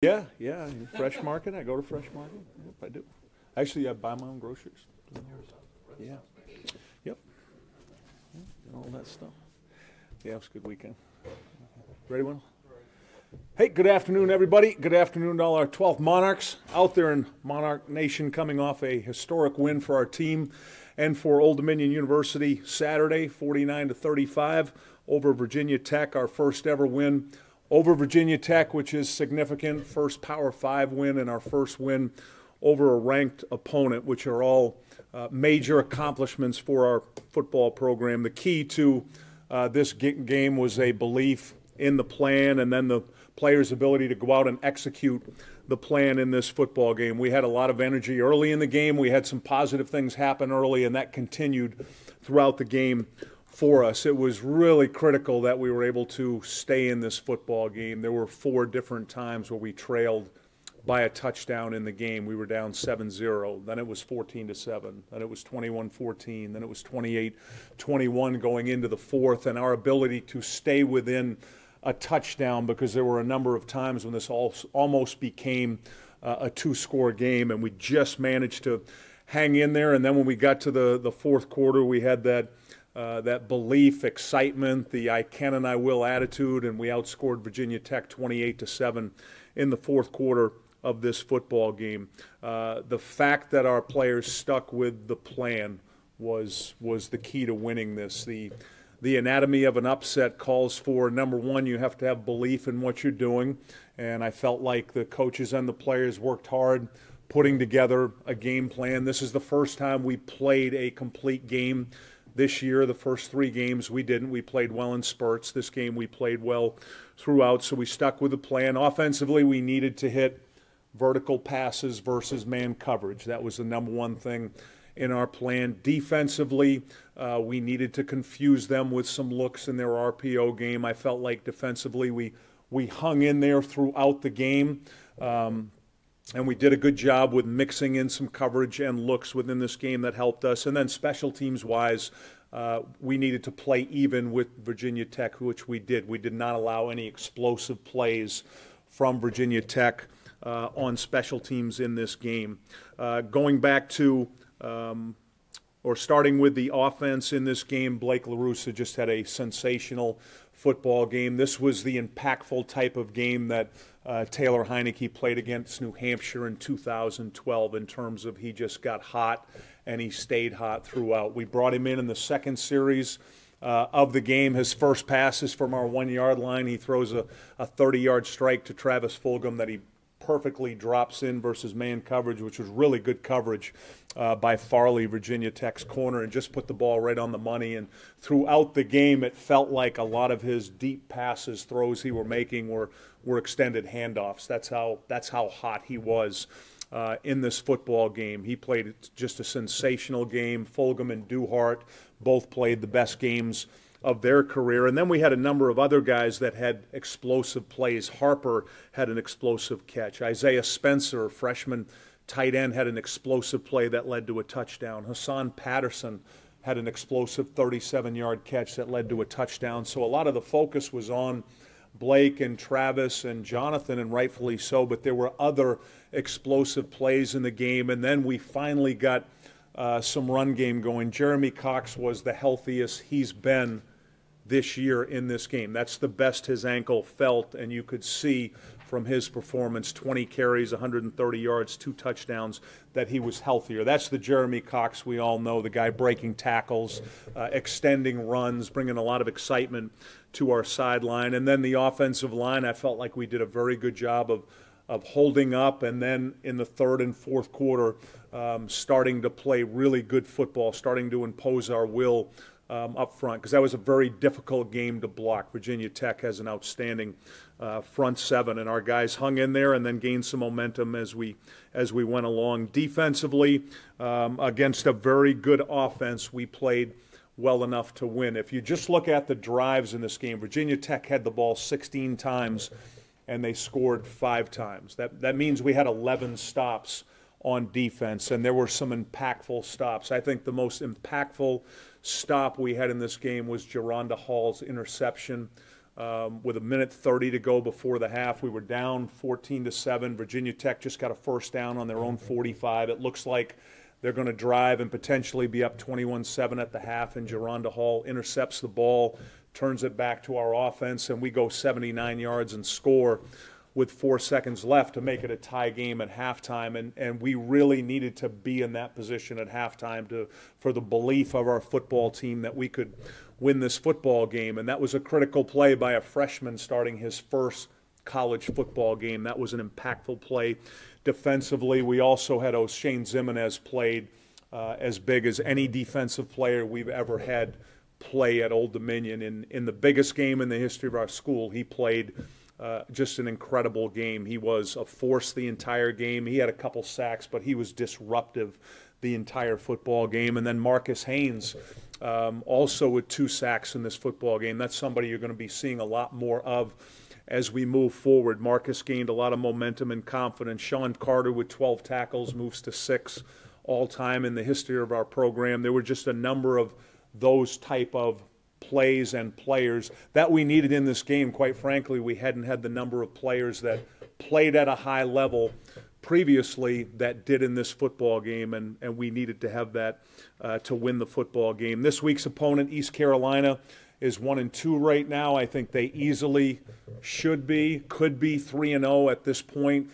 Yeah, yeah. Fresh Market. I go to Fresh Market. Yep, I do. Actually, I buy my own groceries. Yeah. Yep. And all that stuff. Yeah, it was a good weekend. Ready, one? Hey, good afternoon, everybody. Good afternoon to all our 12th Monarchs out there in Monarch Nation, coming off a historic win for our team and for Old Dominion University Saturday, 49-35 over Virginia Tech, our first ever win over Virginia Tech, which is significant. First Power 5 win and our first win over a ranked opponent, which are all major accomplishments for our football program. The key to this game was a belief in the plan and then the players' ability to go out and execute the plan in this football game. We had a lot of energy early in the game. We had some positive things happen early, and that continued throughout the game for us. It was really critical that we were able to stay in this football game. There were 4 different times where we trailed by a touchdown in the game. We were down 7-0, then it was 14-7, then it was 21-14, then it was 28-21 going into the fourth, and our ability to stay within a touchdown, because there were a number of times when this almost became a 2-score game, and we just managed to hang in there. And then when we got to the fourth quarter, we had that belief, excitement, the I can and I will attitude, and we outscored Virginia Tech 28-7 in the fourth quarter of this football game. The fact that our players stuck with the plan was the key to winning this. The anatomy of an upset calls for, number one, you have to have belief in what you're doing, and I felt like the coaches and the players worked hard putting together a game plan. This is the first time we played a complete game this year. The first 3 games we didn't. We played well in spurts. This game we played well throughout, so we stuck with the plan. Offensively, we needed to hit vertical passes versus man coverage. That was the number one thing in our plan. Defensively, we needed to confuse them with some looks in their RPO game. I felt like defensively we hung in there throughout the game, and we did a good job with mixing in some coverage and looks within this game that helped us. And then special teams-wise, we needed to play even with Virginia Tech, which we did. We did not allow any explosive plays from Virginia Tech on special teams in this game. Going back to or starting with the offense in this game, Blake LaRussa just had a sensational football game. This was the impactful type of game that Taylor Heineke played against New Hampshire in 2012 in terms of he just got hot and he stayed hot throughout. We brought him in the second series of the game. His first pass is from our 1-yard line. He throws a 30-yard strike to Travis Fulgham that he perfectly drops in versus man coverage, which was really good coverage by Farley, Virginia Tech's corner, and just put the ball right on the money. And throughout the game, it felt like a lot of his deep passes, throws he were making were extended handoffs. That's how hot he was in this football game. He played just a sensational game. Fulgham and Duhart both played the best games of their career. And then we had a number of other guys that had explosive plays. Harper had an explosive catch. Isaiah Spencer, freshman tight end, had an explosive play that led to a touchdown. Hassan Patterson had an explosive 37-yard catch that led to a touchdown. So a lot of the focus was on Blake and Travis and Jonathan, and rightfully so, but there were other explosive plays in the game. And then we finally got some run game going. Jeremy Cox was the healthiest he's been this year in this game. That's the best his ankle felt, and you could see from his performance, 20 carries, 130 yards, 2 touchdowns, that he was healthier. That's the Jeremy Cox we all know, the guy breaking tackles, extending runs, bringing a lot of excitement to our sideline. And then the offensive line, I felt like we did a very good job of holding up, and then in the third and fourth quarter, starting to play really good football, starting to impose our will up front, because that was a very difficult game to block. Virginia Tech has an outstanding front seven, and our guys hung in there and then gained some momentum as we went along. Defensively, against a very good offense, we played well enough to win. If you just look at the drives in this game, Virginia Tech had the ball 16 times and they scored 5 times. That means we had 11 stops on defense, and there were some impactful stops. I think the most impactful stop we had in this game was Geronda Hall's interception with a minute 30 to go before the half. We were down 14-7. Virginia Tech just got a first down on their own 45. It looks like they're going to drive and potentially be up 21-7 at the half, and Geronda Hall intercepts the ball, turns it back to our offense, and we go 79 yards and score with 4 seconds left to make it a tie game at halftime. And we really needed to be in that position at halftime for the belief of our football team that we could win this football game. And that was a critical play by a freshman starting his first college football game. That was an impactful play. Defensively, we also had O'Shane Zimenez played as big as any defensive player we've ever had play at Old Dominion. In the biggest game in the history of our school, he played just an incredible game. He was a force the entire game. He had a couple sacks, but he was disruptive the entire football game. And then Marcus Haynes, also with 2 sacks in this football game. That's somebody you're going to be seeing a lot more of as we move forward. Marcus gained a lot of momentum and confidence. Sean Carter with 12 tackles moves to 6 all-time in the history of our program. There were just a number of those type of plays and players that we needed in this game. Quite frankly, we hadn't had the number of players that played at a high level previously that did in this football game, and we needed to have that to win the football game. This week's opponent, East Carolina, is 1-2 right now. I think they easily could be 3-0 at this point.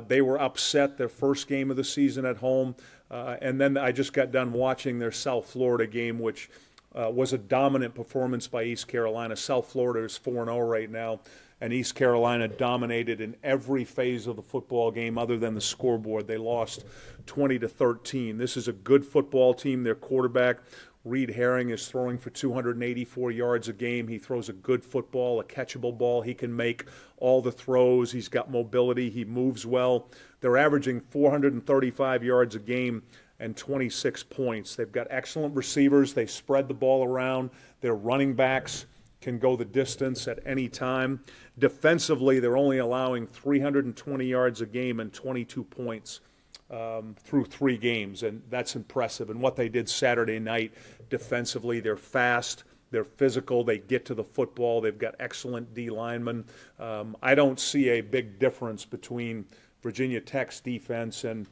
They were upset their first game of the season at home, and then I just got done watching their South Florida game, which was a dominant performance by East Carolina. South Florida is 4-0 right now, and East Carolina dominated in every phase of the football game other than the scoreboard. They lost 20-13. This is a good football team. Their quarterback, Reed Herring, is throwing for 284 yards a game. He throws a good football, a catchable ball. He can make all the throws. He's got mobility. He moves well. They're averaging 435 yards a game and 26 points. They've got excellent receivers. They spread the ball around. Their running backs can go the distance at any time. Defensively, they're only allowing 320 yards a game and 22 points through 3 games, and that's impressive. And what they did Saturday night defensively, they're fast, they're physical, they get to the football, they've got excellent D linemen. I don't see a big difference between Virginia Tech's defense and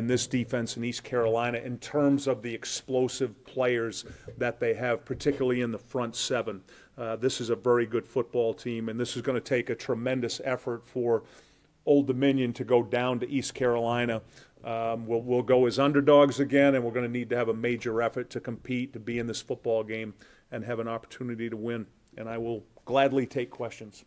this defense in East Carolina in terms of the explosive players that they have, particularly in the front 7. This is a very good football team, and this is going to take a tremendous effort for Old Dominion to go down to East Carolina. We'll go as underdogs again, and we're going to need to have a major effort to compete, to be in this football game, and have an opportunity to win. And I will gladly take questions.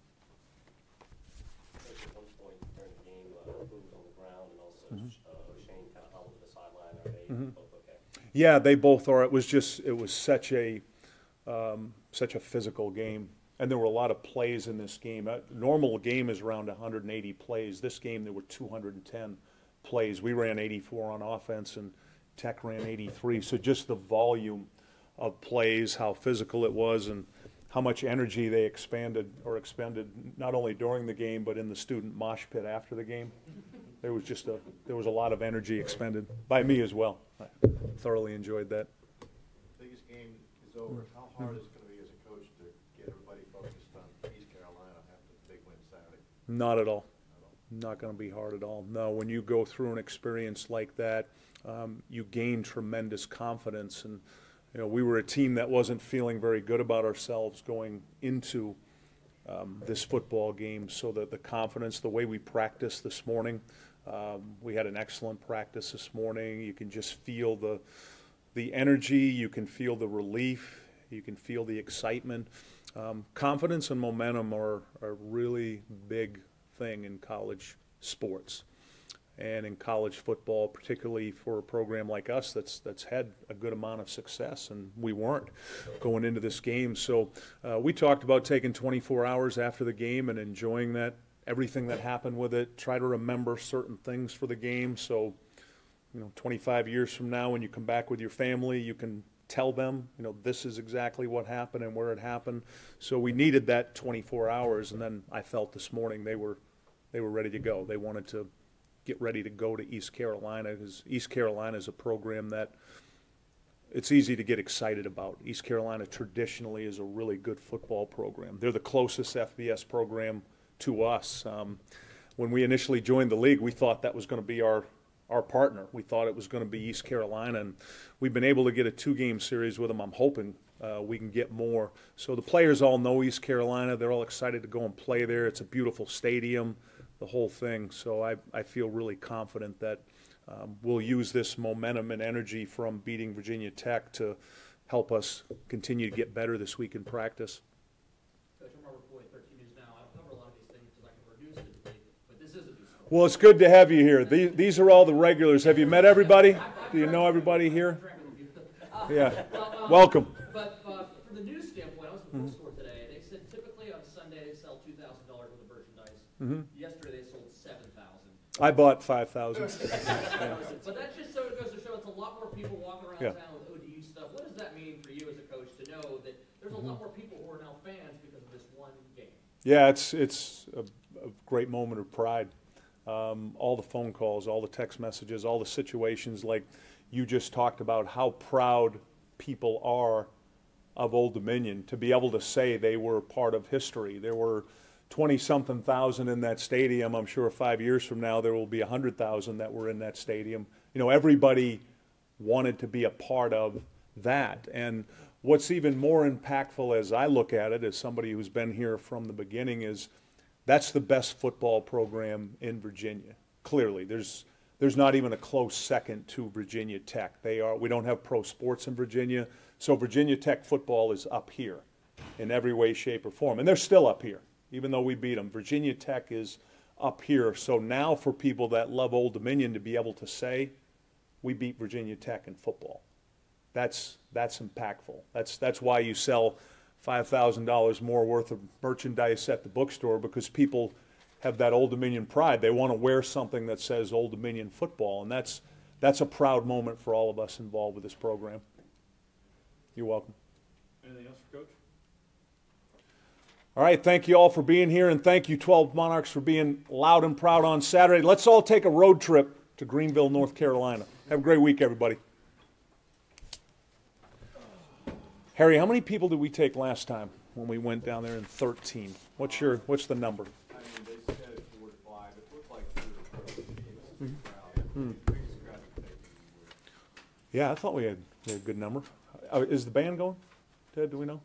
At one point during the game, Boo's on the ground, and also Shane kind of held to the sideline. Are they both okay? Yeah, they both are. It was such a physical game, and there were a lot of plays in this game. A normal game is around 180 plays. This game there were 210 plays. We ran 84 on offense, and Tech ran 83. So just the volume of plays, how physical it was, and how much energy they expended not only during the game but in the student mosh pit after the game. There was a lot of energy expended by me as well. I thoroughly enjoyed that. Biggest game is over. How hard is it going to be as a coach to get everybody focused on East Carolina after the big win Saturday? Not at all. Not going to be hard at all. No, when you go through an experience like that, you gain tremendous confidence. And we were a team that wasn't feeling very good about ourselves going into this football game. So that the confidence, the way we practiced this morning, we had an excellent practice this morning. You can just feel the energy. You can feel the relief. You can feel the excitement. Confidence and momentum are a really big thing in college sports and in college football, particularly for a program like us that's had a good amount of success, and we weren't going into this game. So we talked about taking 24 hours after the game and enjoying everything that happened with it, try to remember certain things for the game. So 25 years from now, when you come back with your family, you can tell them, this is exactly what happened and where it happened. So we needed that 24 hours, and then I felt this morning they were ready to go. They wanted to get ready to go to East Carolina, because East Carolina is a program that it's easy to get excited about. East Carolina traditionally is a really good football program. They're the closest FBS program to us. When we initially joined the league, we thought that was going to be our partner. We thought it was going to be East Carolina, and we've been able to get a 2-game series with them. I'm hoping we can get more. So the players all know East Carolina. They're all excited to go and play there. It's a beautiful stadium, the whole thing. So I feel really confident that we'll use this momentum and energy from beating Virginia Tech to help us continue to get better this week in practice. Coach, I'm Robert Floyd, 13 News Now. I don't cover a lot of these things because I can produce it, but this is a new school. Well, it's good to have you here. These are all the regulars. Have you met everybody? Do you know everybody here? Yeah. Welcome. But from the news standpoint, I was at the bookstore today. They said typically on Sunday they sell $2,000 worth of merchandise. Yesterday they sold 7,000. I bought 5,000. But that's just so it goes to show it's a lot more people walking around town with ODU stuff. What does that mean for you as a coach to know that there's a lot more people who are now fans because of this one game? Yeah, it's a great moment of pride. All the phone calls, all the text messages, all the situations like you just talked about, how proud people are of Old Dominion to be able to say they were part of history. There were 20-something thousand in that stadium. I'm sure 5 years from now there will be 100,000 that were in that stadium. You know, everybody wanted to be a part of that. And what's even more impactful as I look at it, as somebody who's been here from the beginning, is that's the best football program in Virginia. Clearly, there's not even a close second to Virginia Tech. We don't have pro sports in Virginia, so Virginia Tech football is up here in every way, shape, or form. And they're still up here, even though we beat them. Virginia Tech is up here. So now for people that love Old Dominion to be able to say, we beat Virginia Tech in football, that's impactful. That's why you sell $5,000 more worth of merchandise at the bookstore, because people have that Old Dominion pride. They want to wear something that says Old Dominion football, and that's a proud moment for all of us involved with this program. You're welcome. Anything else for Coach? All right, thank you all for being here, and thank you 12 Monarchs for being loud and proud on Saturday. Let's all take a road trip to Greenville, North Carolina. Have a great week, everybody. Harry, how many people did we take last time when we went down there in 13? What's the number? I mean, they said 4 to 5. It looked like 2 to 3. Biggest crowd I've taken. Yeah, I thought we had a good number. Is the band going, Ted? Do we know?